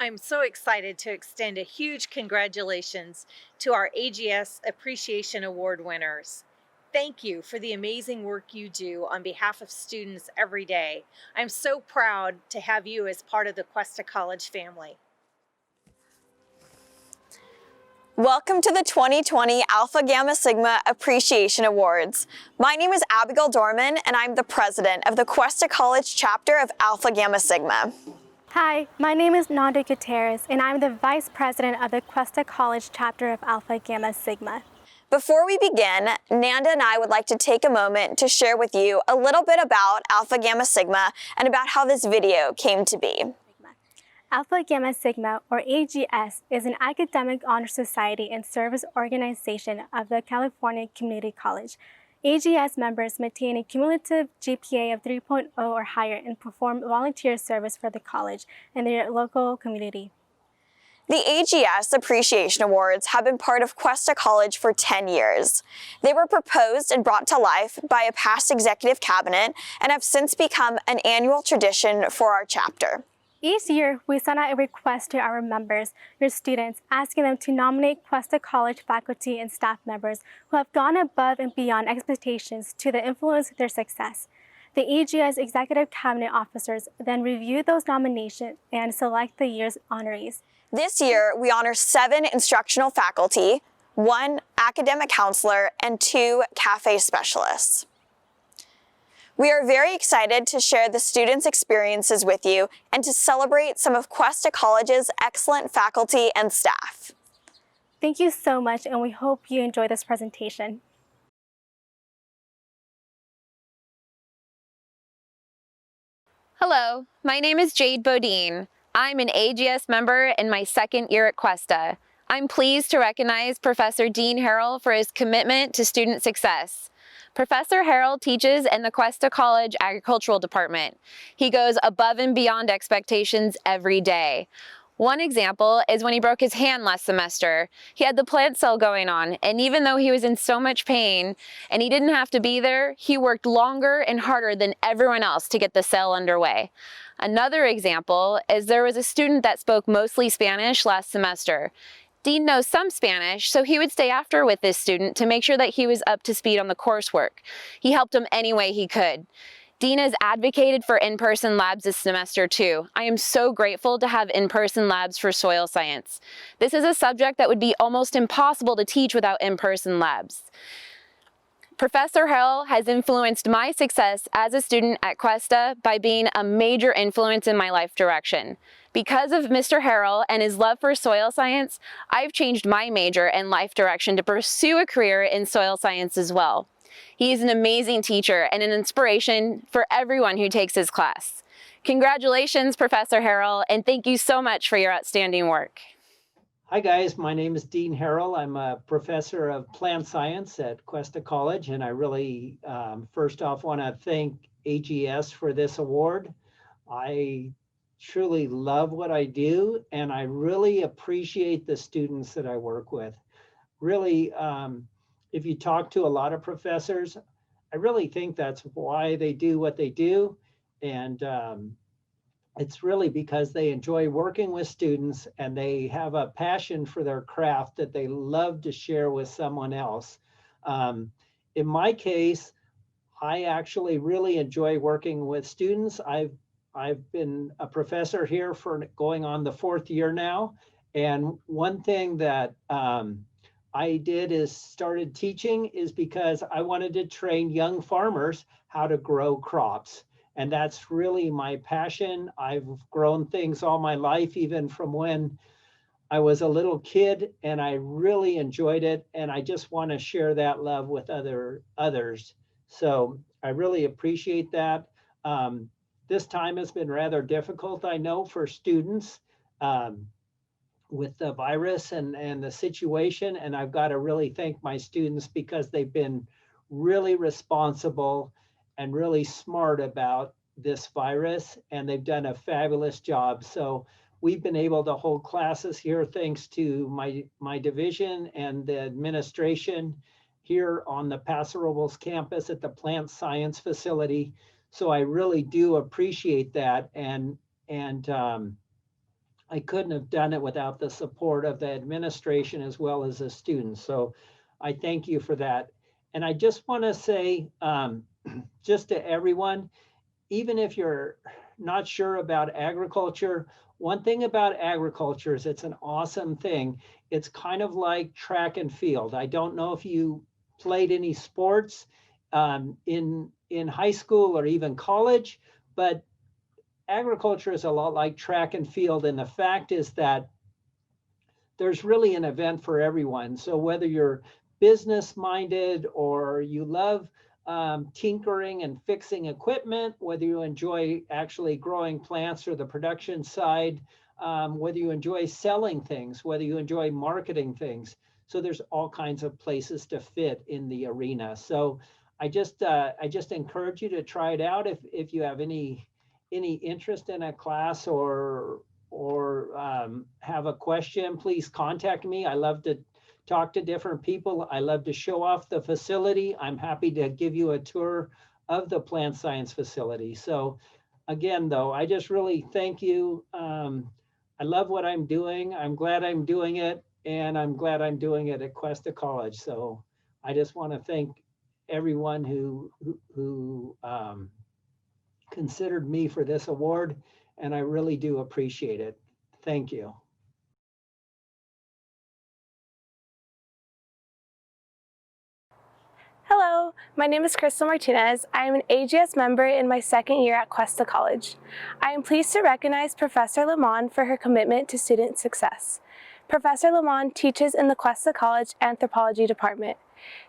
I'm so excited to extend a huge congratulations to our AGS Appreciation Award winners. Thank you for the amazing work you do on behalf of students every day. I'm so proud to have you as part of the Cuesta College family. Welcome to the 2020 Alpha Gamma Sigma Appreciation Awards. My name is Abigail Dorman and I'm the president of the Cuesta College chapter of Alpha Gamma Sigma. Hi, my name is Nanda Gutierrez and I'm the vice president of the Cuesta College chapter of Alpha Gamma Sigma. Before we begin, Nanda and I would like to take a moment to share with you a little bit about Alpha Gamma Sigma and about how this video came to be. Alpha Gamma Sigma, or AGS, is an academic honor society and service organization of the California Community College. AGS members maintain a cumulative GPA of 3.0 or higher and perform volunteer service for the college and their local community. The AGS Appreciation Awards have been part of Cuesta College for 10 years. They were proposed and brought to life by a past executive cabinet and have since become an annual tradition for our chapter. Each year, we send out a request to our members, your students, asking them to nominate Cuesta College faculty and staff members who have gone above and beyond expectations to influence their success. The AGS Executive Cabinet officers then review those nominations and select the year's honorees. This year, we honor 7 instructional faculty, 1 academic counselor, and 2 cafe specialists. We are very excited to share the students' experiences with you and to celebrate some of Cuesta College's excellent faculty and staff. Thank you so much, and we hope you enjoy this presentation. Hello, my name is Jade Bodine. I'm an AGS member in my second year at Cuesta. I'm pleased to recognize Professor Dean Harrell for his commitment to student success. Professor Harrell teaches in the Cuesta College Agricultural Department. He goes above and beyond expectations every day. One example is when he broke his hand last semester. He had the plant cell going on, and even though he was in so much pain and he didn't have to be there, he worked longer and harder than everyone else to get the cell underway. Another example is there was a student that spoke mostly Spanish last semester. Dean knows some Spanish, so he would stay after with this student to make sure that he was up to speed on the coursework. He helped him any way he could. Dean has advocated for in-person labs this semester too. I am so grateful to have in-person labs for soil science. This is a subject that would be almost impossible to teach without in-person labs. Professor Harrell has influenced my success as a student at Cuesta by being a major influence in my life direction. Because of Mr. Harrell and his love for soil science, I've changed my major and life direction to pursue a career in soil science as well. He is an amazing teacher and an inspiration for everyone who takes his class. Congratulations, Professor Harrell, and thank you so much for your outstanding work. Hi guys, my name is Dean Harrell. I'm a professor of plant science at Cuesta College, and I really first off want to thank AGS for this award. I truly love what I do, and I really appreciate the students that I work with. Really, if you talk to a lot of professors, I really think that's why they do what they do. And it's really because they enjoy working with students and they have a passion for their craft that they love to share with someone else. In my case, I actually really enjoy working with students. I've been a professor here for going on the 4th year now. And one thing that I did is started teaching is because I wanted to train young farmers how to grow crops. And that's really my passion. I've grown things all my life, even from when I was a little kid, and I really enjoyed it. And I just want to share that love with others. So I really appreciate that. This time has been rather difficult, I know, for students with the virus and the situation. And I've got to really thank my students because they've been really responsible and really smart about this virus, and they've done a fabulous job. So we've been able to hold classes here thanks to my division and the administration here on the Paso Robles campus at the plant science facility. So I really do appreciate that. And I couldn't have done it without the support of the administration as well as the students. So I thank you for that. And I just want to say, just to everyone, even if you're not sure about agriculture, one thing about agriculture is it's an awesome thing. It's kind of like track and field. I don't know if you played any sports in high school or even college, but agriculture is a lot like track and field. And the fact is that there's really an event for everyone. So whether you're business minded or you love tinkering and fixing equipment, whether you enjoy actually growing plants or the production side, whether you enjoy selling things, whether you enjoy marketing things. So there's all kinds of places to fit in the arena. So I just encourage you to try it out if you have any interest in a class or have a question, please contact me. I love to talk to different people. I love to show off the facility. I'm happy to give you a tour of the plant science facility. So again, though, I just really thank you. I love what I'm doing. I'm glad I'm doing it, and I'm glad I'm doing it at Cuesta College. So I just want to thank everyone who considered me for this award, and I really do appreciate it. Thank you. Hello, my name is Crystal Martinez. I am an AGS member in my second year at Cuesta College. I am pleased to recognize Professor LaMon for her commitment to student success. Professor LaMon teaches in the Cuesta College Anthropology department.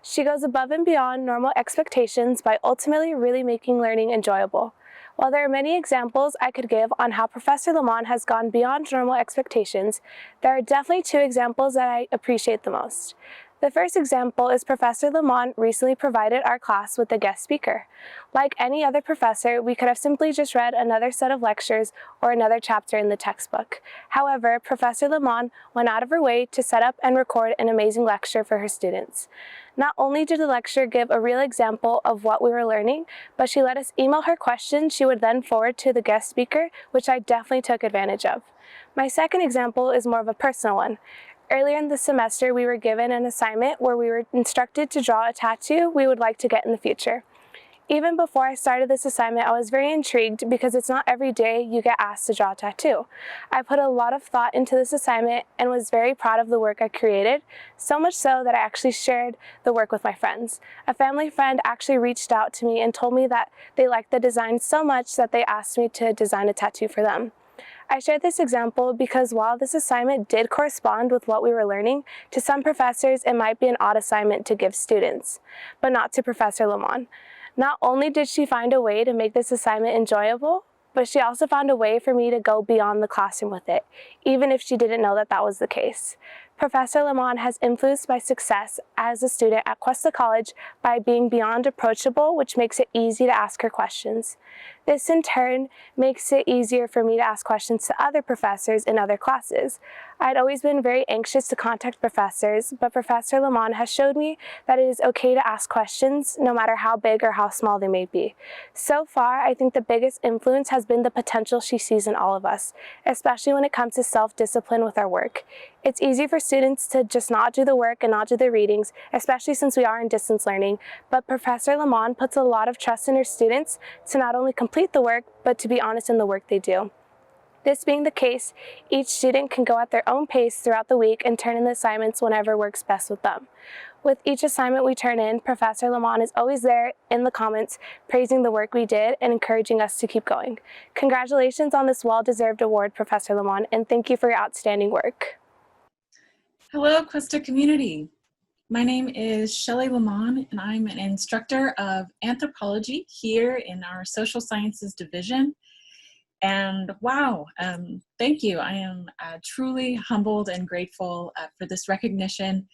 She goes above and beyond normal expectations by ultimately really making learning enjoyable. While there are many examples I could give on how Professor LaMon has gone beyond normal expectations, there are definitely two examples that I appreciate the most. The first example is Professor LaMon recently provided our class with a guest speaker. Like any other professor, we could have simply just read another set of lectures or another chapter in the textbook. However, Professor LaMon went out of her way to set up and record an amazing lecture for her students. Not only did the lecture give a real example of what we were learning, but she let us email her questions she would then forward to the guest speaker, which I definitely took advantage of. My second example is more of a personal one. Earlier in the semester, we were given an assignment where we were instructed to draw a tattoo we would like to get in the future. Even before I started this assignment, I was very intrigued because it's not every day you get asked to draw a tattoo. I put a lot of thought into this assignment and was very proud of the work I created, so much so that I actually shared the work with my friends. A family friend actually reached out to me and told me that they liked the design so much that they asked me to design a tattoo for them. I shared this example because while this assignment did correspond with what we were learning, to some professors it might be an odd assignment to give students, but not to Professor LaMon. Not only did she find a way to make this assignment enjoyable, but she also found a way for me to go beyond the classroom with it, even if she didn't know that that was the case. Professor LaMon has influenced my success as a student at Cuesta College by being beyond approachable, which makes it easy to ask her questions. This in turn makes it easier for me to ask questions to other professors in other classes. I'd always been very anxious to contact professors, but Professor LaMon has showed me that it is okay to ask questions, no matter how big or how small they may be. So far, I think the biggest influence has been the potential she sees in all of us, especially when it comes to self-discipline with our work. It's easy for students to just not do the work and not do the readings, especially since we are in distance learning, but Professor LaMon puts a lot of trust in her students to not only complete the work, but to be honest in the work they do. This being the case, each student can go at their own pace throughout the week and turn in the assignments whenever works best with them. With each assignment we turn in, Professor LaMon is always there in the comments praising the work we did and encouraging us to keep going. Congratulations on this well-deserved award, Professor LaMon, and thank you for your outstanding work. Hello, Cuesta community. My name is Shelley LaMon, and I'm an instructor of anthropology here in our social sciences division. And wow, thank you. I am truly humbled and grateful for this recognition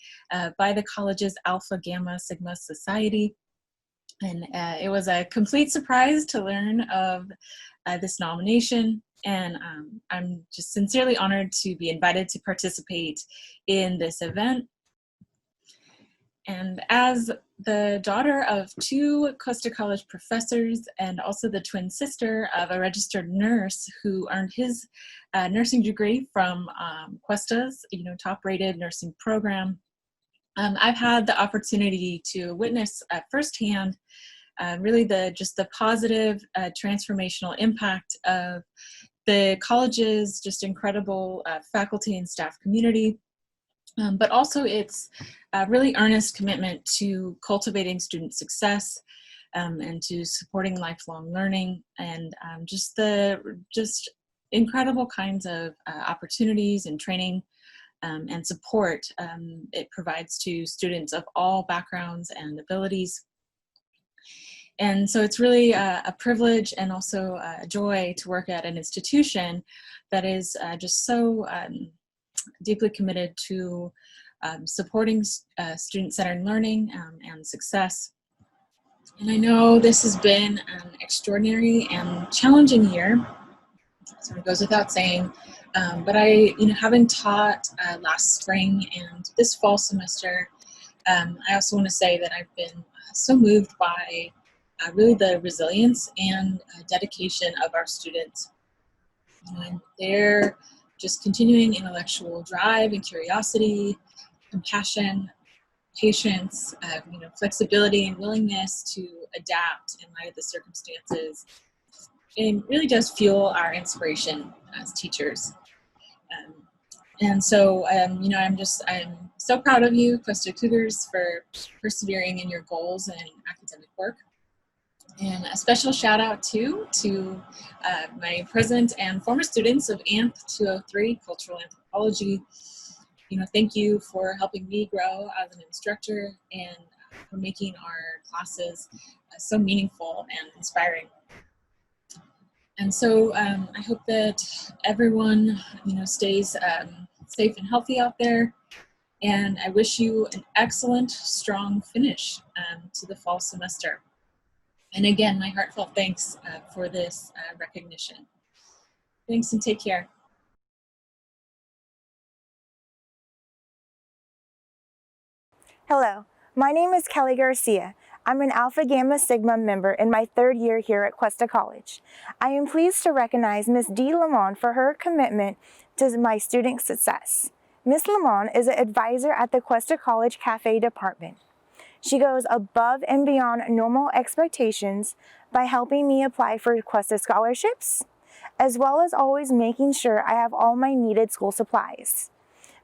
by the college's Alpha Gamma Sigma Society. And it was a complete surprise to learn of this nomination. And I'm just sincerely honored to be invited to participate in this event. And as the daughter of 2 Cuesta College professors and also the twin sister of a registered nurse who earned his nursing degree from Cuesta's top-rated nursing program, I've had the opportunity to witness firsthand really the positive transformational impact of the college's just incredible faculty and staff community, but also its really earnest commitment to cultivating student success and to supporting lifelong learning, and just incredible kinds of opportunities and training and support it provides to students of all backgrounds and abilities. And so it's really a privilege and also a joy to work at an institution that is just so deeply committed to supporting student-centered learning and success. And I know this has been an extraordinary and challenging year, sort of goes without saying, but having taught last spring and this fall semester, I also want to say that I've been so moved by really the resilience and dedication of our students. And their just continuing intellectual drive and curiosity, compassion, patience, flexibility and willingness to adapt in light of the circumstances. It really does fuel our inspiration as teachers. And so, I'm so proud of you, Cuesta Cougars, for persevering in your goals and academic work. And a special shout out to my present and former students of AMP 203, Cultural Anthropology. Thank you for helping me grow as an instructor and for making our classes so meaningful and inspiring. And so I hope that everyone, stays safe and healthy out there. And I wish you an excellent, strong finish to the fall semester. And again, my heartfelt thanks for this recognition. Thanks and take care. Hello, my name is Kelly Garcia. I'm an Alpha Gamma Sigma member in my 3rd year here at Cuesta College. I am pleased to recognize Ms. D. LaMon for her commitment to my student success. Ms. LaMon is an advisor at the Cuesta College Cafe Department. She goes above and beyond normal expectations by helping me apply for Cuesta scholarships, as well as always making sure I have all my needed school supplies.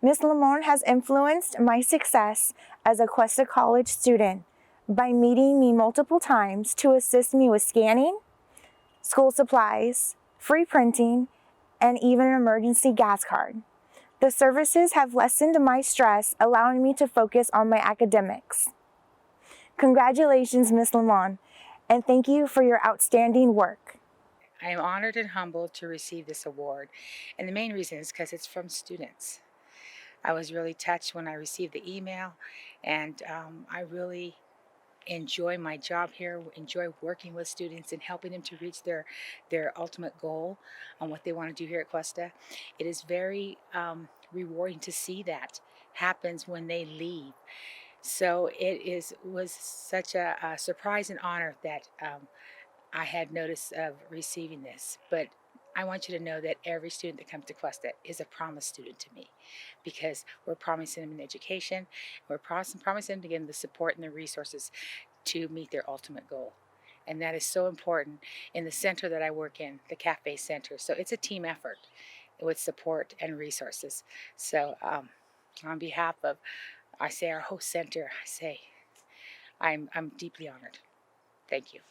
Ms. LaMon has influenced my success as a Cuesta College student by meeting me multiple times to assist me with scanning, school supplies, free printing, and even an emergency gas card. The services have lessened my stress, allowing me to focus on my academics. Congratulations, Ms. LaMon, and thank you for your outstanding work. I am honored and humbled to receive this award, and the main reason is because it's from students. I was really touched when I received the email, and I really enjoy my job here, enjoy working with students and helping them to reach their ultimate goal on what they want to do here at Cuesta. It is very rewarding to see that happens when they leave. So it was such a surprise and honor that I had notice of receiving this. But I want you to know that every student that comes to Cuesta is a promised student to me, because we're promising them an education, we're promising them to give them the support and the resources to meet their ultimate goal. And that is so important in the center that I work in, the Cafe Center. So it's a team effort with support and resources. So on behalf of, I say, our host center, I say, I'm deeply honored. Thank you.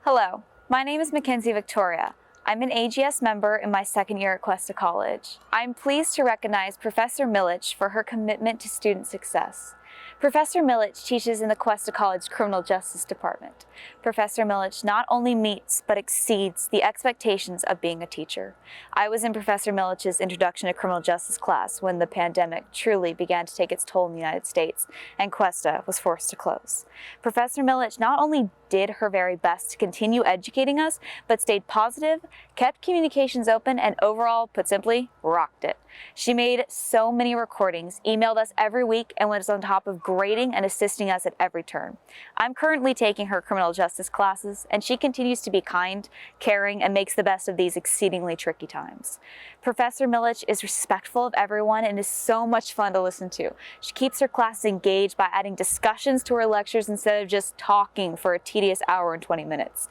Hello, my name is Mackenzie Victoria. I'm an AGS member in my 2nd year at Cuesta College. I'm pleased to recognize Professor Millich for her commitment to student success. Professor Millich teaches in the Cuesta College Criminal Justice Department. Professor Millich not only meets but exceeds the expectations of being a teacher. I was in Professor Millich's Introduction to Criminal Justice class when the pandemic truly began to take its toll in the United States and Cuesta was forced to close. Professor Millich not only did her very best to continue educating us, but stayed positive, kept communications open, and overall, put simply, rocked it. She made so many recordings, emailed us every week, and was on top of grading and assisting us at every turn. I'm currently taking her criminal justice classes, and she continues to be kind, caring, and makes the best of these exceedingly tricky times. Professor Millich is respectful of everyone and is so much fun to listen to. She keeps her classes engaged by adding discussions to her lectures instead of just talking for a tedious hour and 20 minutes.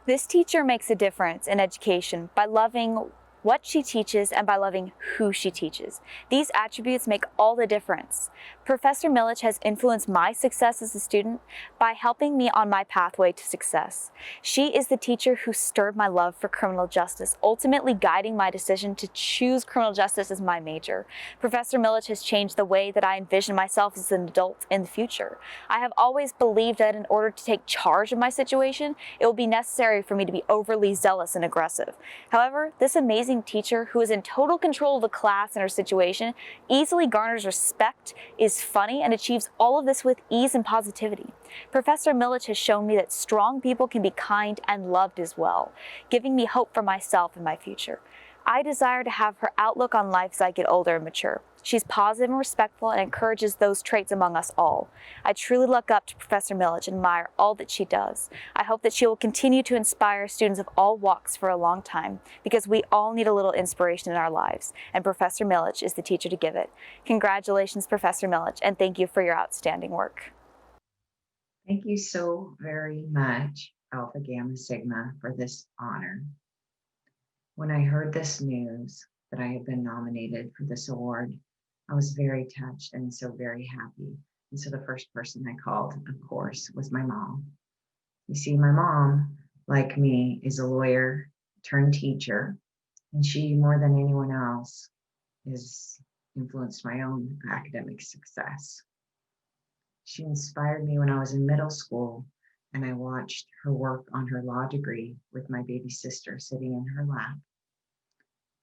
This teacher makes a difference in education by loving what she teaches and by loving who she teaches. These attributes make all the difference. Professor Millich has influenced my success as a student by helping me on my pathway to success. She is the teacher who stirred my love for criminal justice, ultimately guiding my decision to choose criminal justice as my major. Professor Millich has changed the way that I envision myself as an adult in the future. I have always believed that in order to take charge of my situation, it will be necessary for me to be overly zealous and aggressive. However, this amazing teacher who is in total control of the class and her situation easily garners respect, is funny, and achieves all of this with ease and positivity. Professor Millich has shown me that strong people can be kind and loved as well, giving me hope for myself and my future. I desire to have her outlook on life as I get older and mature. She's positive and respectful and encourages those traits among us all. I truly look up to Professor Millich and admire all that she does. I hope that she will continue to inspire students of all walks for a long time, because we all need a little inspiration in our lives, and Professor Millich is the teacher to give it. Congratulations, Professor Millich, and thank you for your outstanding work. Thank you so very much, Alpha Gamma Sigma, for this honor. When I heard this news that I had been nominated for this award, I was very touched and so very happy. And so the first person I called, of course, was my mom. You see, my mom, like me, is a lawyer turned teacher, and she, more than anyone else, has influenced my own academic success. She inspired me when I was in middle school, and I watched her work on her law degree with my baby sister sitting in her lap.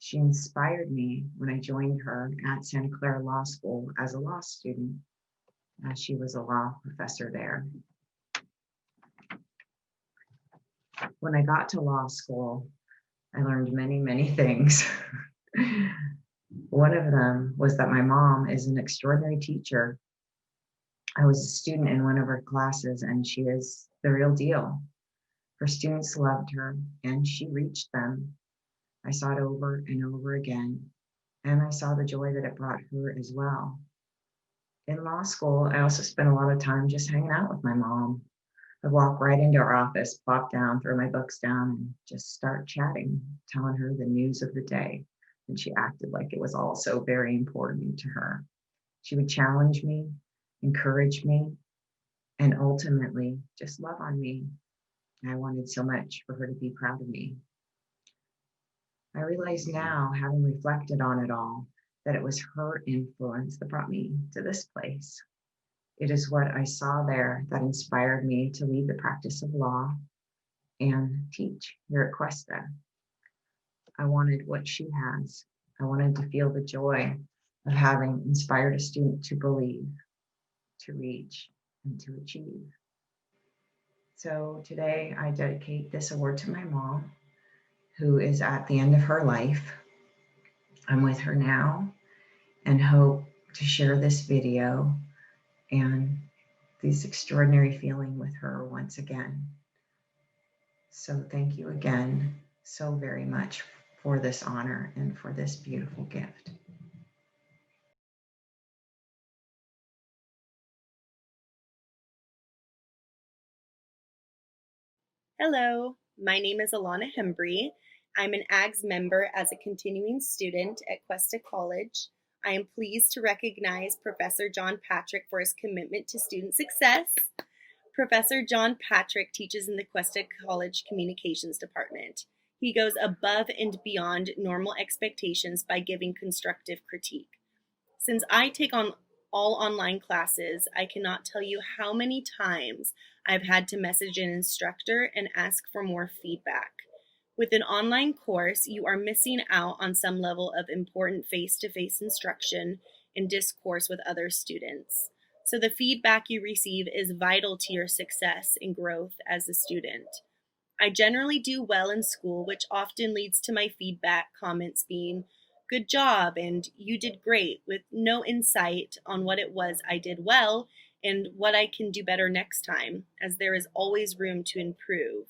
She inspired me when I joined her at Santa Clara Law School as a law student, as she was a law professor there. When I got to law school, I learned many, many things. One of them was that my mom is an extraordinary teacher. I was a student in one of her classes, and she is the real deal. Her students loved her, and she reached them. I saw it over and over again, and I saw the joy that it brought her as well. In law school, I also spent a lot of time just hanging out with my mom. I'd walk right into her office, plop down, throw my books down, and just start chatting, telling her the news of the day. And she acted like it was all so very important to her. She would challenge me, encourage me, and ultimately just love on me. And I wanted so much for her to be proud of me. I realize now, having reflected on it all, that it was her influence that brought me to this place. It is what I saw there that inspired me to lead the practice of law and teach here at Cuesta. I wanted what she has. I wanted to feel the joy of having inspired a student to believe, to reach, and to achieve. So today I dedicate this award to my mom, who is at the end of her life. I'm with her now and hope to share this video and this extraordinary feeling with her once again. So thank you again so very much for this honor and for this beautiful gift. Hello, my name is Alana Hembry. I'm an AGS member as a continuing student at Cuesta College. I am pleased to recognize Professor John Patrick for his commitment to student success. Professor John Patrick teaches in the Cuesta College Communications Department. He goes above and beyond normal expectations by giving constructive critique. Since I take on all online classes, I cannot tell you how many times I've had to message an instructor and ask for more feedback. With an online course, you are missing out on some level of important face-to-face instruction and discourse with other students. So the feedback you receive is vital to your success and growth as a student. I generally do well in school, which often leads to my feedback comments being, "Good job," and "You did great," with no insight on what it was I did well and what I can do better next time, as there is always room to improve.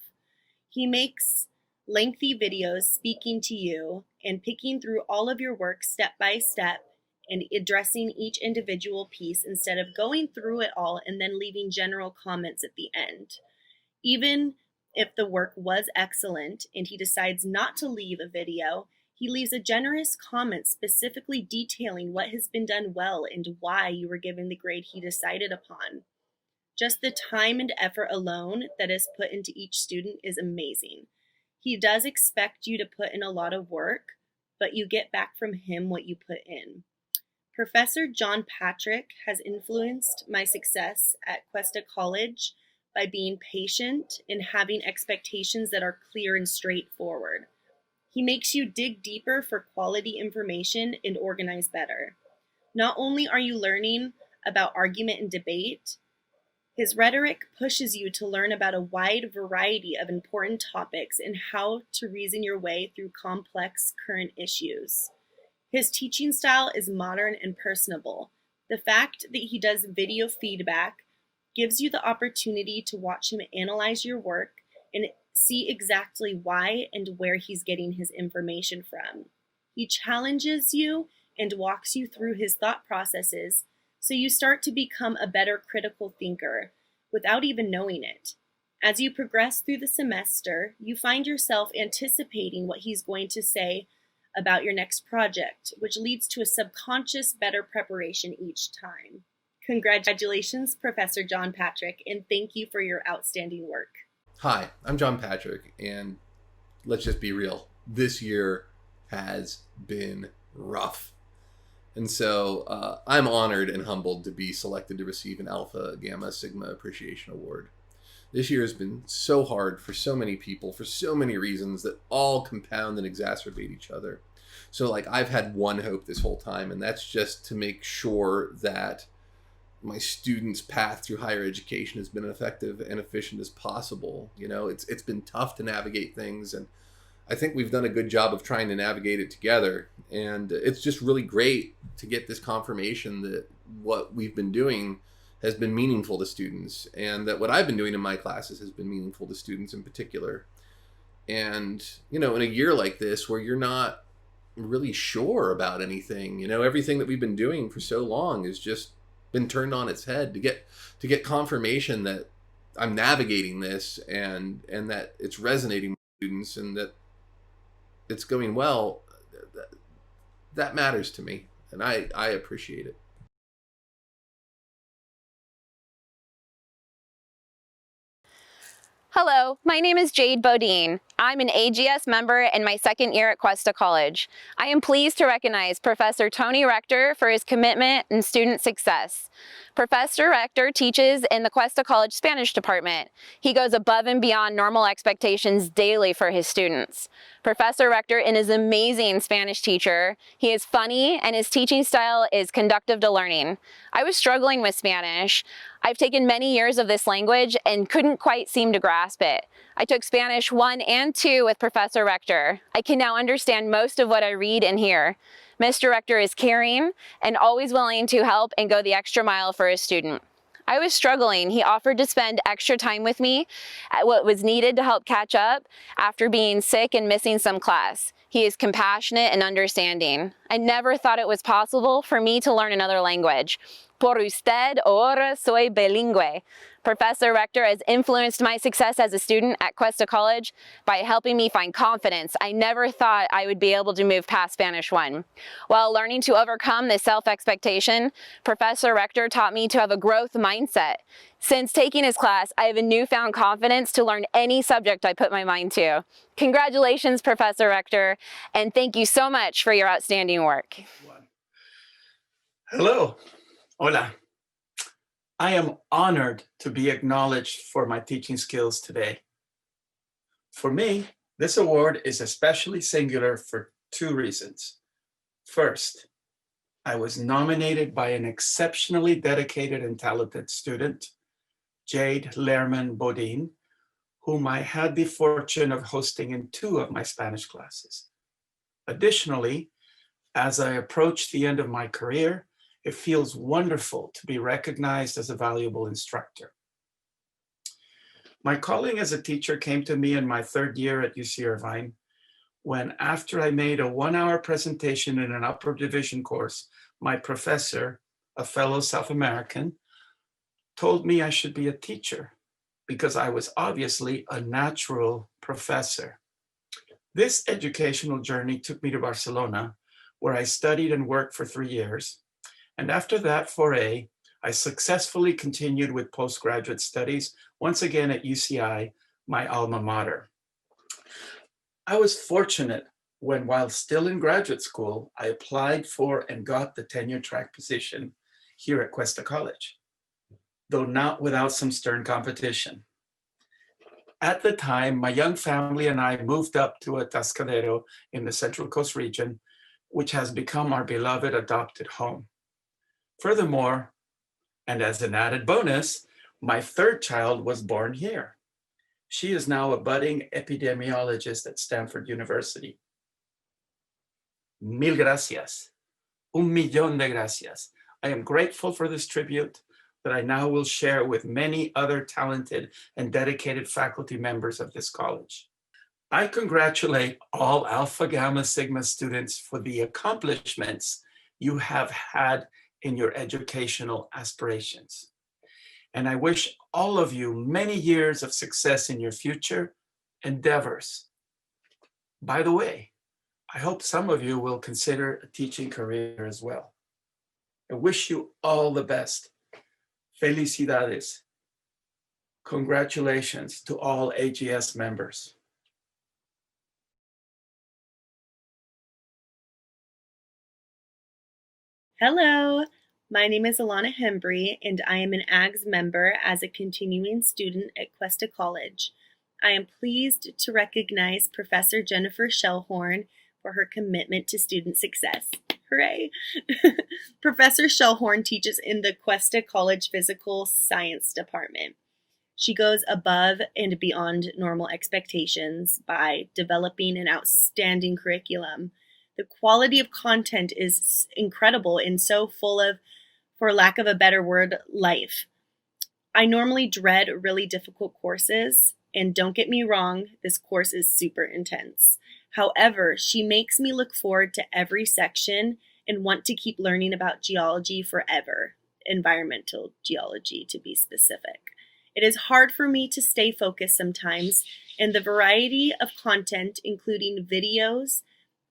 He makes lengthy videos speaking to you and picking through all of your work step by step and addressing each individual piece instead of going through it all and then leaving general comments at the end. Even if the work was excellent and he decides not to leave a video, he leaves a generous comment specifically detailing what has been done well and why you were given the grade he decided upon. Just the time and effort alone that is put into each student is amazing. He does expect you to put in a lot of work, but you get back from him what you put in. Professor John Patrick has influenced my success at Cuesta College by being patient and having expectations that are clear and straightforward. He makes you dig deeper for quality information and organize better. Not only are you learning about argument and debate, his rhetoric pushes you to learn about a wide variety of important topics and how to reason your way through complex current issues. His teaching style is modern and personable. The fact that he does video feedback gives you the opportunity to watch him analyze your work and see exactly why and where he's getting his information from. He challenges you and walks you through his thought processes, so you start to become a better critical thinker without even knowing it. As you progress through the semester, you find yourself anticipating what he's going to say about your next project, which leads to a subconscious better preparation each time. Congratulations, Professor John Patrick, and thank you for your outstanding work. Hi, I'm John Patrick, and let's just be real. This year has been rough. And so I'm honored and humbled to be selected to receive an Alpha Gamma Sigma Appreciation Award. This year has been so hard for so many people, for so many reasons that all compound and exacerbate each other. So I've had one hope this whole time, and that's just to make sure that my students' path through higher education has been effective and efficient as possible. You know, it's been tough to navigate things, and I think we've done a good job of trying to navigate it together. And it's just really great to get this confirmation that what we've been doing has been meaningful to students, and that what I've been doing in my classes has been meaningful to students in particular. And, you know, in a year like this where you're not really sure about anything, you know, everything that we've been doing for so long has just been turned on its head. To get confirmation that I'm navigating this and that it's resonating with students and that it's going well, that matters to me, and I appreciate it. Hello, my name is Jade Bodine. I'm an AGS member in my second year at Cuesta College. I am pleased to recognize Professor Tony Rector for his commitment and student success. Professor Rector teaches in the Cuesta College Spanish department. He goes above and beyond normal expectations daily for his students. Professor Rector is an amazing Spanish teacher. He is funny and his teaching style is conducive to learning. I was struggling with Spanish. I've taken many years of this language and couldn't quite seem to grasp it. I took Spanish 1 and 2 with Professor Rector. I can now understand most of what I read and hear. Mr. Rector is caring and always willing to help and go the extra mile for his student. I was struggling. He offered to spend extra time with me at what was needed to help catch up after being sick and missing some class. He is compassionate and understanding. I never thought it was possible for me to learn another language. Por usted ahora soy bilingüe. Professor Rector has influenced my success as a student at Cuesta College by helping me find confidence. I never thought I would be able to move past Spanish 1. While learning to overcome this self-expectation, Professor Rector taught me to have a growth mindset. Since taking his class, I have a newfound confidence to learn any subject I put my mind to. Congratulations, Professor Rector, and thank you so much for your outstanding work. Hello, Hola. I am honored to be acknowledged for my teaching skills today. For me, this award is especially singular for two reasons. First, I was nominated by an exceptionally dedicated and talented student, Jade Lerman Bodin, whom I had the fortune of hosting in 2 of my Spanish classes. Additionally, as I approach the end of my career, it feels wonderful to be recognized as a valuable instructor. My calling as a teacher came to me in my 3rd year at UC Irvine, when after I made a 1-hour presentation in an upper division course, my professor, a fellow South American, told me I should be a teacher because I was obviously a natural professor. This educational journey took me to Barcelona, where I studied and worked for 3 years. And after that foray, I successfully continued with postgraduate studies, once again at UCI, my alma mater. I was fortunate when, while still in graduate school, I applied for and got the tenure track position here at Cuesta College, though not without some stern competition. At the time, my young family and I moved up to Atascadero in the Central Coast region, which has become our beloved adopted home. Furthermore, and as an added bonus, my 3rd child was born here. She is now a budding epidemiologist at Stanford University. Mil gracias. Un millón de gracias. I am grateful for this tribute that I now will share with many other talented and dedicated faculty members of this college. I congratulate all Alpha Gamma Sigma students for the accomplishments you have had in your educational aspirations. And I wish all of you many years of success in your future endeavors. By the way, I hope some of you will consider a teaching career as well. I wish you all the best. Felicidades. Congratulations to all AGS members. Hello, my name is Alana Hembry, and I am an AGS member as a continuing student at Cuesta College. I am pleased to recognize Professor Jennifer Shellhorn for her commitment to student success. Hooray! Professor Shellhorn teaches in the Cuesta College Physical Science Department. She goes above and beyond normal expectations by developing an outstanding curriculum. The quality of content is incredible and so full of, for lack of a better word, life. I normally dread really difficult courses, and don't get me wrong, this course is super intense. However, she makes me look forward to every section and want to keep learning about geology forever, environmental geology to be specific. It is hard for me to stay focused sometimes, and the variety of content, including videos,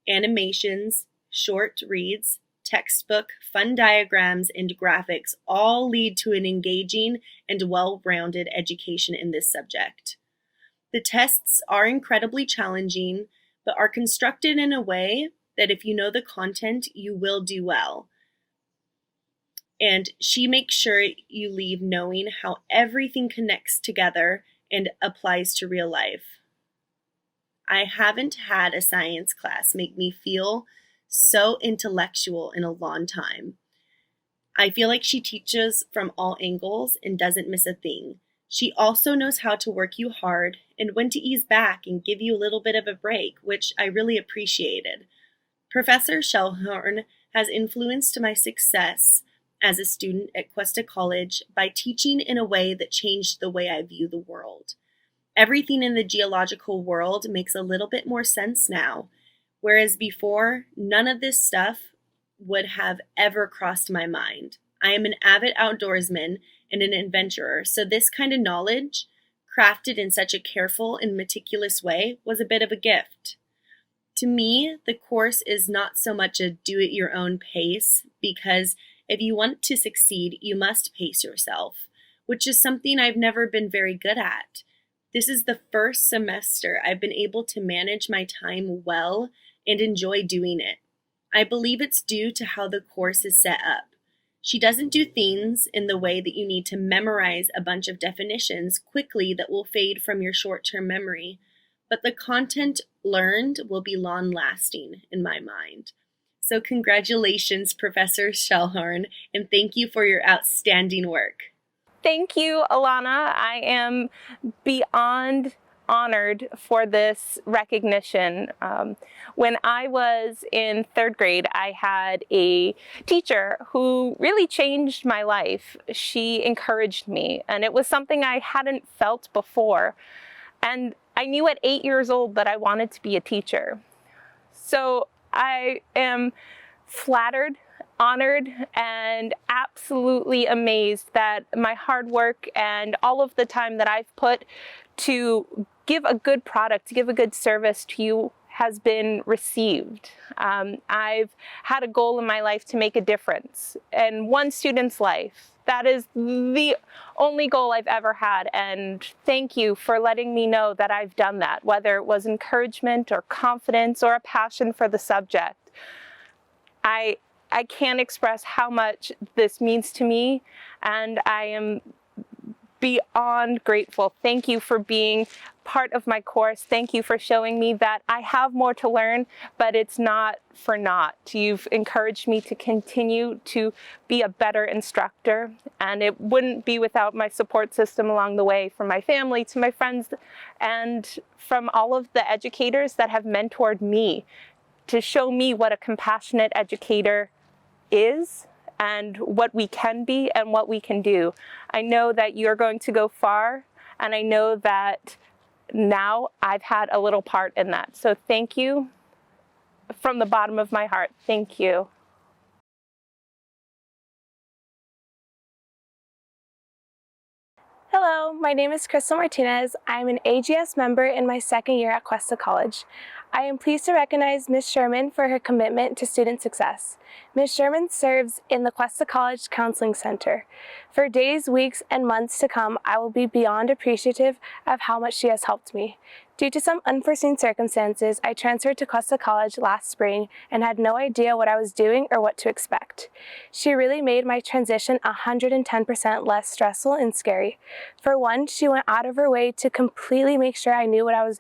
animations, short reads, textbook, fun diagrams, and graphics all lead to an engaging and well-rounded education in this subject. The tests are incredibly challenging, but are constructed in a way that if you know the content, you will do well. And she makes sure you leave knowing how everything connects together and applies to real life. I haven't had a science class make me feel so intellectual in a long time. I feel like she teaches from all angles and doesn't miss a thing. She also knows how to work you hard and when to ease back and give you a little bit of a break, which I really appreciated. Professor Shellhorn has influenced my success as a student at Cuesta College by teaching in a way that changed the way I view the world. Everything in the geological world makes a little bit more sense now, whereas before, none of this stuff would have ever crossed my mind. I am an avid outdoorsman and an adventurer, so this kind of knowledge, crafted in such a careful and meticulous way, was a bit of a gift. To me, the course is not so much a do-it-your-own pace, because if you want to succeed, you must pace yourself, which is something I've never been very good at. This is the first semester I've been able to manage my time well and enjoy doing it. I believe it's due to how the course is set up. She doesn't do things in the way that you need to memorize a bunch of definitions quickly that will fade from your short-term memory, but the content learned will be long-lasting in my mind. So congratulations, Professor Shellhorn, and thank you for your outstanding work. Thank you, Alana. I am beyond honored for this recognition. When I was in third grade, I had a teacher who really changed my life. She encouraged me, and it was something I hadn't felt before. And I knew at 8 years old that I wanted to be a teacher. So I am flattered, honored, and absolutely amazed that my hard work and all of the time that I've put to give a good product, to give a good service to you has been received. I've had a goal in my life to make a difference in one student's life. That is the only goal I've ever had, and thank you for letting me know that I've done that, whether it was encouragement or confidence or a passion for the subject. I can't express how much this means to me, and I am beyond grateful. Thank you for being part of my course. Thank you for showing me that I have more to learn, but it's not for naught. You've encouraged me to continue to be a better instructor, and it wouldn't be without my support system along the way, from my family to my friends and from all of the educators that have mentored me to show me what a compassionate educator is and what we can be and what we can do. I know that you're going to go far, and I know that now I've had a little part in that. So thank you from the bottom of my heart. Thank you. Hello, my name is Crystal Martinez. I'm an AGS member in my second year at Cuesta College. I am pleased to recognize Ms. Sherman for her commitment to student success. Ms. Sherman serves in the Cuesta College Counseling Center. For days, weeks, and months to come, I will be beyond appreciative of how much she has helped me. Due to some unforeseen circumstances, I transferred to Cuesta College last spring and had no idea what I was doing or what to expect. She really made my transition 110% less stressful and scary. For one, she went out of her way to completely make sure I knew what I was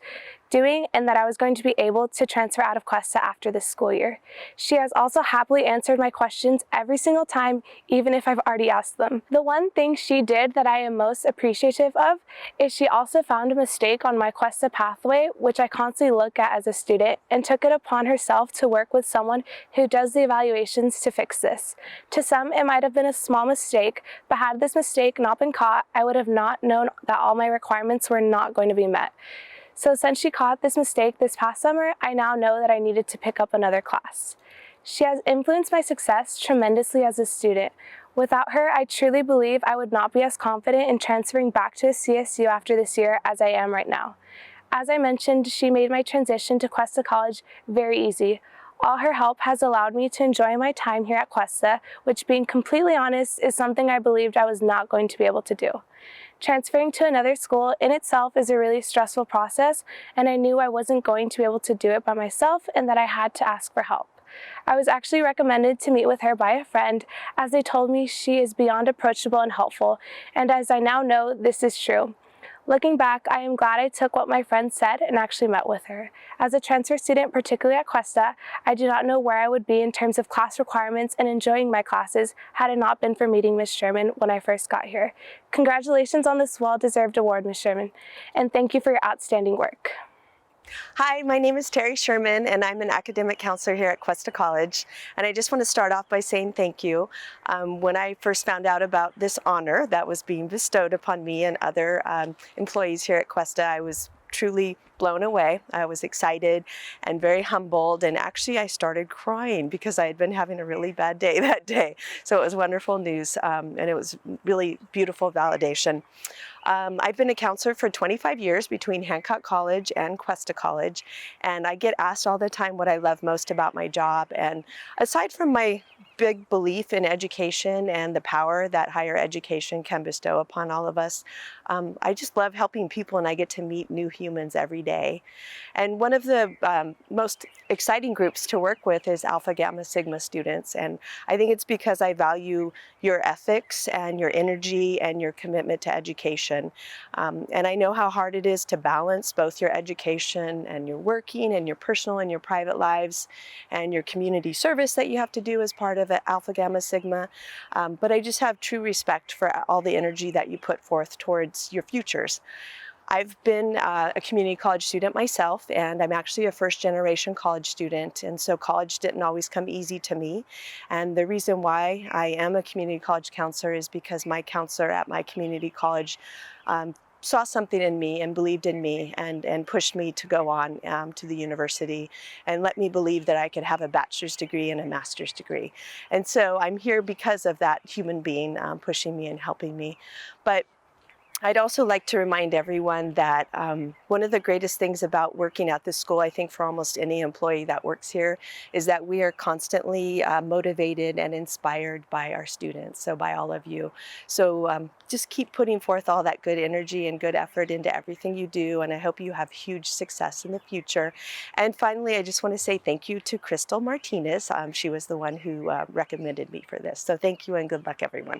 doing and that I was going to be able to transfer out of Cuesta after this school year. She has also happily answered my questions every single time, even if I've already asked them. The one thing she did that I am most appreciative of is she also found a mistake on my Cuesta pathway, which I constantly look at as a student, and took it upon herself to work with someone who does the evaluations to fix this. To some, it might have been a small mistake, but had this mistake not been caught, I would have not known that all my requirements were not going to be met. So since she caught this mistake this past summer, I now know that I needed to pick up another class. She has influenced my success tremendously as a student. Without her, I truly believe I would not be as confident in transferring back to a CSU after this year as I am right now. As I mentioned, she made my transition to Cuesta College very easy. All her help has allowed me to enjoy my time here at Cuesta, which, being completely honest, is something I believed I was not going to be able to do. Transferring to another school in itself is a really stressful process, and I knew I wasn't going to be able to do it by myself and that I had to ask for help. I was actually recommended to meet with her by a friend, as they told me she is beyond approachable and helpful, and as I now know, this is true. Looking back, I am glad I took what my friend said and actually met with her. As a transfer student, particularly at Cuesta, I do not know where I would be in terms of class requirements and enjoying my classes had it not been for meeting Ms. Sherman when I first got here. Congratulations on this well-deserved award, Ms. Sherman, and thank you for your outstanding work. Hi, my name is Teri Sherman, and I'm an academic counselor here at Cuesta College. And I just want to start off by saying thank you. When I first found out about this honor that was being bestowed upon me and other employees here at Cuesta, I was truly blown away. I was excited and very humbled, and actually I started crying because I had been having a really bad day that day. So it was wonderful news, and it was really beautiful validation. I've been a counselor for 25 years between Hancock College and Cuesta College, and I get asked all the time what I love most about my job. And aside from my big belief in education and the power that higher education can bestow upon all of us, I just love helping people, and I get to meet new humans every day. day. And one of the most exciting groups to work with is Alpha Gamma Sigma students. And I think it's because I value your ethics and your energy and your commitment to education. And I know how hard it is to balance both your education and your working and your personal and your private lives and your community service that you have to do as part of Alpha Gamma Sigma. But I just have true respect for all the energy that you put forth towards your futures. I've been a community college student myself, and I'm actually a first-generation college student, and so college didn't always come easy to me. And the reason why I am a community college counselor is because my counselor at my community college saw something in me and believed in me and pushed me to go on to the university and let me believe that I could have a bachelor's degree and a master's degree. And so I'm here because of that human being pushing me and helping me. But I'd also like to remind everyone that one of the greatest things about working at this school, I think for almost any employee that works here, is that we are constantly motivated and inspired by our students, so by all of you. So just keep putting forth all that good energy and good effort into everything you do, and I hope you have huge success in the future. And finally, I just want to say thank you to Crystal Martinez. She was the one who recommended me for this. So thank you and good luck, everyone.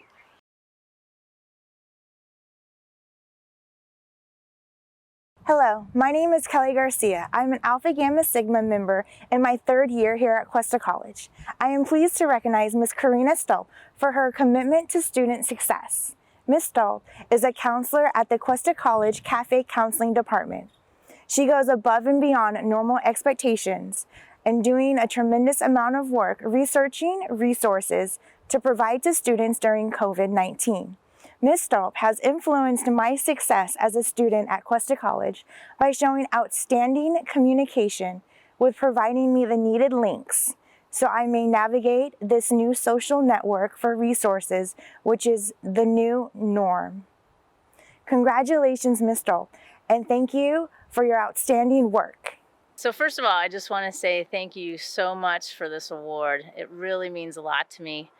Hello, my name is Kelly Garcia. I'm an Alpha Gamma Sigma member in my 3rd year here at Cuesta College. I am pleased to recognize Ms. Corinna Stolp for her commitment to student success. Ms. Stolp is a counselor at the Cuesta College Cafe Counseling Department. She goes above and beyond normal expectations and doing a tremendous amount of work researching resources to provide to students during COVID-19. Ms. Stolp has influenced my success as a student at Cuesta College by showing outstanding communication with providing me the needed links so I may navigate this new social network for resources, which is the new norm. Congratulations, Ms. Stolp, and thank you for your outstanding work. So first of all, I just want to say thank you so much for this award. It really means a lot to me.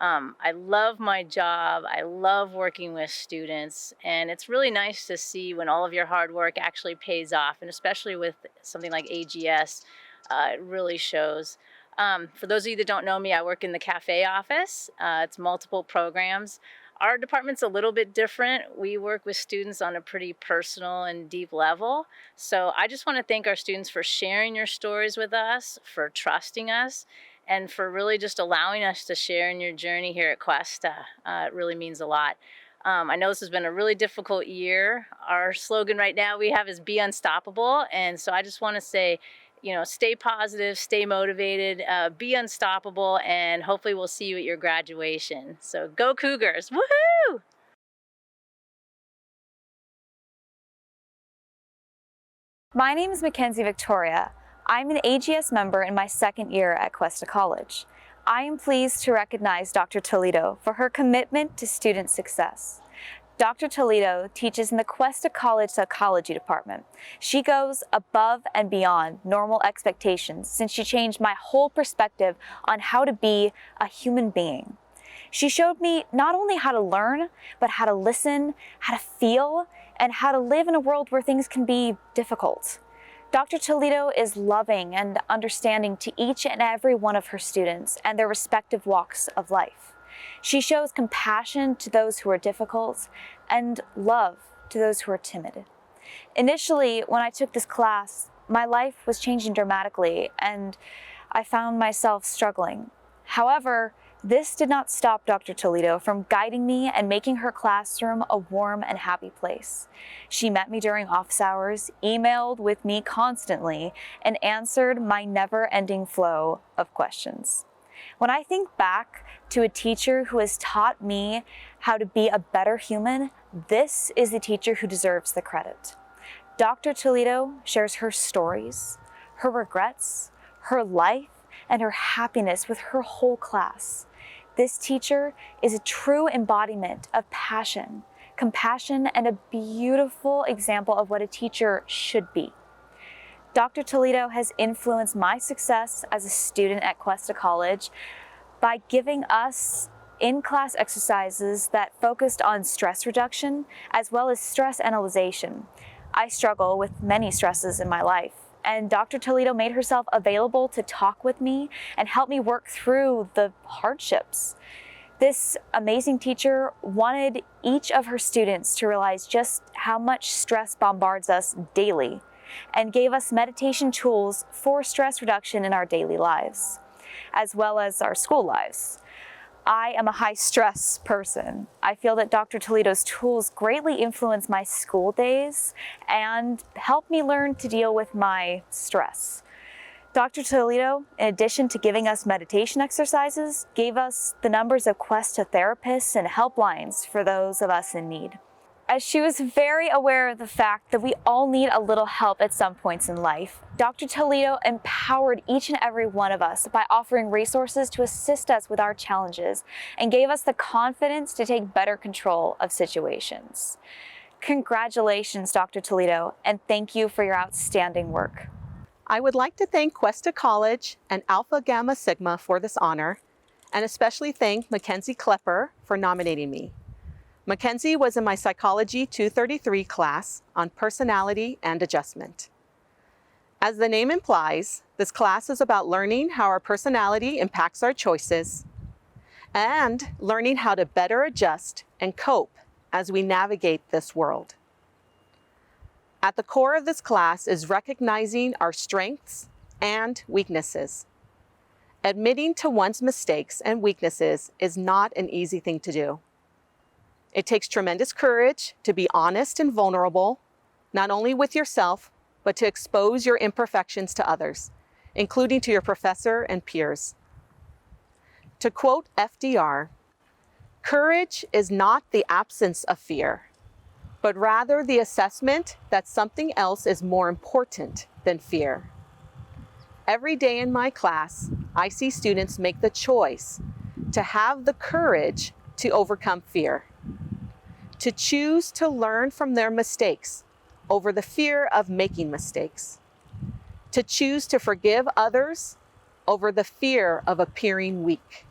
I love my job. I love working with students, and it's really nice to see when all of your hard work actually pays off, and especially with something like AGS, it really shows. For those of you that don't know me, I work in the cafe office. It's multiple programs. Our department's a little bit different. We work with students on a pretty personal and deep level. So I just want to thank our students for sharing your stories with us, for trusting us, and for really just allowing us to share in your journey here at Cuesta. It really means a lot. I know this has been a really difficult year. Our slogan right now we have is be unstoppable. And so I just want to say, you know, stay positive, stay motivated, be unstoppable, and hopefully we'll see you at your graduation. So go Cougars, woohoo! My name is Mackenzie Victoria. I'm an AGS member in my 2nd year at Cuesta College. I am pleased to recognize Dr. Toledo for her commitment to student success. Dr. Toledo teaches in the Cuesta College Psychology Department. She goes above and beyond normal expectations since she changed my whole perspective on how to be a human being. She showed me not only how to learn, but how to listen, how to feel, and how to live in a world where things can be difficult. Dr. Toledo is loving and understanding to each and every one of her students and their respective walks of life. She shows compassion to those who are difficult and love to those who are timid. Initially, when I took this class, my life was changing dramatically and I found myself struggling. However, this did not stop Dr. Toledo from guiding me and making her classroom a warm and happy place. She met me during office hours, emailed with me constantly, and answered my never-ending flow of questions. When I think back to a teacher who has taught me how to be a better human, this is the teacher who deserves the credit. Dr. Toledo shares her stories, her regrets, her life, and her happiness with her whole class. This teacher is a true embodiment of passion, compassion, and a beautiful example of what a teacher should be. Dr. Toledo has influenced my success as a student at Cuesta College by giving us in-class exercises that focused on stress reduction as well as stress analyzation. I struggle with many stresses in my life, and Dr. Toledo made herself available to talk with me and help me work through the hardships. This amazing teacher wanted each of her students to realize just how much stress bombards us daily and gave us meditation tools for stress reduction in our daily lives, as well as our school lives. I am a high stress person. I feel that Dr. Toledo's tools greatly influence my school days and help me learn to deal with my stress. Dr. Toledo, in addition to giving us meditation exercises, gave us the numbers of Cuesta therapists and helplines for those of us in need. As she was very aware of the fact that we all need a little help at some points in life, Dr. Toledo empowered each and every one of us by offering resources to assist us with our challenges and gave us the confidence to take better control of situations. Congratulations, Dr. Toledo, and thank you for your outstanding work. I would like to thank Cuesta College and Alpha Gamma Sigma for this honor, and especially thank Mackenzie Klepper for nominating me. Mackenzie was in my Psychology 233 class on personality and adjustment. As the name implies, this class is about learning how our personality impacts our choices and learning how to better adjust and cope as we navigate this world. At the core of this class is recognizing our strengths and weaknesses. Admitting to one's mistakes and weaknesses is not an easy thing to do. It takes tremendous courage to be honest and vulnerable, not only with yourself, but to expose your imperfections to others, including to your professor and peers. To quote FDR, "Courage is not the absence of fear, but rather the assessment that something else is more important than fear." Every day in my class, I see students make the choice to have the courage to overcome fear, to choose to learn from their mistakes over the fear of making mistakes, to choose to forgive others over the fear of appearing weak,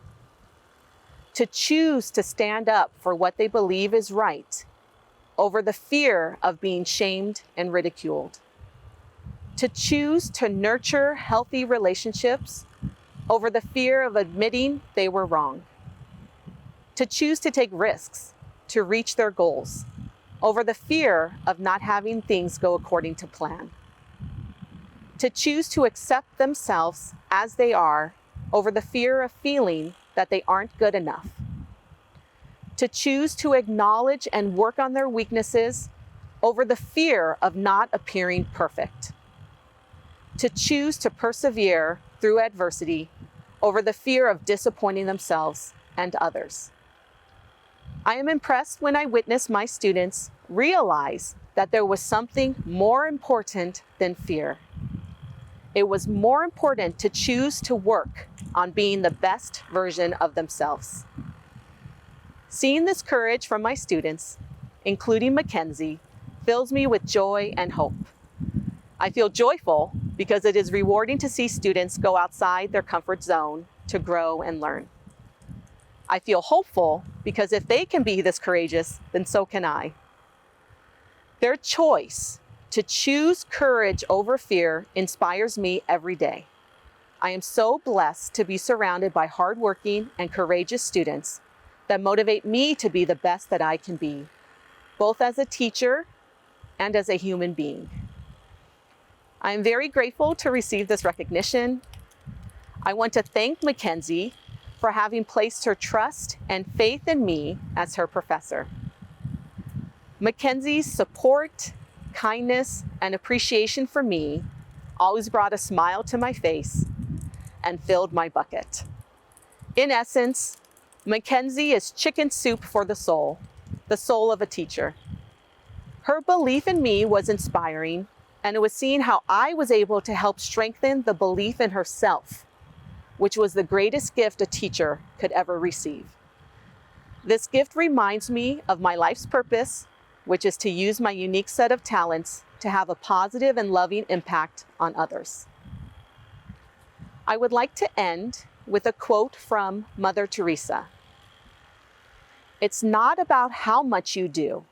to choose to stand up for what they believe is right over the fear of being shamed and ridiculed, to choose to nurture healthy relationships over the fear of admitting they were wrong, to choose to take risks to reach their goals over the fear of not having things go according to plan, to choose to accept themselves as they are over the fear of feeling that they aren't good enough, to choose to acknowledge and work on their weaknesses over the fear of not appearing perfect, to choose to persevere through adversity over the fear of disappointing themselves and others. I am impressed when I witness my students realize that there was something more important than fear. It was more important to choose to work on being the best version of themselves. Seeing this courage from my students, including Mackenzie, fills me with joy and hope. I feel joyful because it is rewarding to see students go outside their comfort zone to grow and learn. I feel hopeful because if they can be this courageous, then so can I. Their choice to choose courage over fear inspires me every day. I am so blessed to be surrounded by hardworking and courageous students that motivate me to be the best that I can be, both as a teacher and as a human being. I am very grateful to receive this recognition. I want to thank Mackenzie for having placed her trust and faith in me as her professor. Mackenzie's support, kindness, and appreciation for me always brought a smile to my face and filled my bucket. In essence, Mackenzie is chicken soup for the soul of a teacher. Her belief in me was inspiring, and it was seeing how I was able to help strengthen the belief in herself, which was the greatest gift a teacher could ever receive. This gift reminds me of my life's purpose, which is to use my unique set of talents to have a positive and loving impact on others. I would like to end with a quote from Mother Teresa. "It's not about how much you do,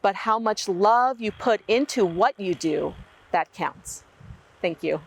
but how much love you put into what you do that counts. Thank you.